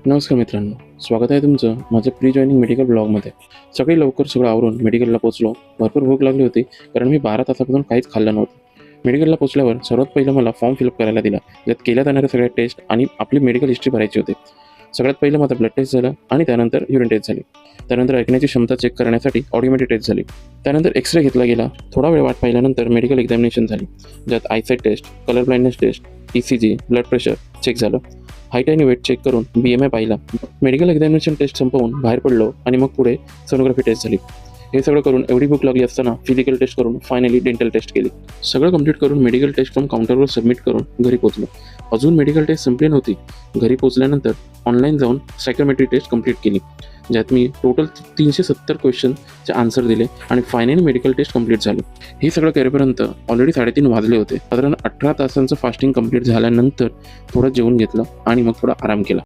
नमस्कार मित्रांनो, स्वागत आहे तुमचं माझ्या प्री जॉईनिंग मेडिकल ब्लॉगमध्ये. सकाळी लवकर सगळं आवरून मेडिकलला पोहोचलो. भरपूर भूक लागली होती कारण मी 12 तासापासून काहीच खाल्लं नव्हतं. मेडिकलला पोहोचल्यावर सर्वात पहिलं मला फॉर्म फिलअप करायला दिला, ज्यात केल्या जाणाऱ्या सगळ्या टेस्ट आणि आपली मेडिकल हिस्ट्री भरायची होती. सगळ्यात पहिलं माझं ब्लड टेस्ट झालं आणि त्यानंतर युरिन टेस्ट झाली. त्यानंतर ऐकण्याची क्षमता चेक करण्यासाठी ऑडिओमेट्री टेस्ट झाली. त्यानंतर एक्सरे घेतला गेला. थोडा वेळ वाट पाहिल्यानंतर मेडिकल एक्झामिनेशन झाली, ज्यात eyesight test, colour blindness test, ECG, blood pressure check झालं. हाईट आणि वेट चेक करून BMI पाहिला. मेडिकल एक्झामिनेशन टेस्ट संपवून बाहेर पडलो आणि मग पुढे सोनोग्राफी टेस्ट झाली. हे सगळं करून एवढी भूक लागली असताना फिजिकल टेस्ट करून फायनली डेंटल टेस्ट केली. सगळं कंप्लीट करून मेडिकल टेस्ट फ्रॉम काउंटरवर सबमिट करून घरी पोहोचलो. अजून मेडिकल टेस्ट संपली नव्हती. घरी पोहोचल्यानंतर ऑनलाईन जाऊन सायकोमेट्री टेस्ट कंप्लीट केली, ज्यात मी टोटल 370 क्वेश्चनचे आन्सर दिले आणि फायनली मेडिकल टेस्ट कंप्लीट झाली. हे सगळं करेपर्यंत ऑलरेडी 3:30 वाजले होते. साधारण 18 तासांचं फास्टिंग कंप्लीट झाल्यानंतर थोडं जेवून घेतलं आणि मग थोडा आराम केला.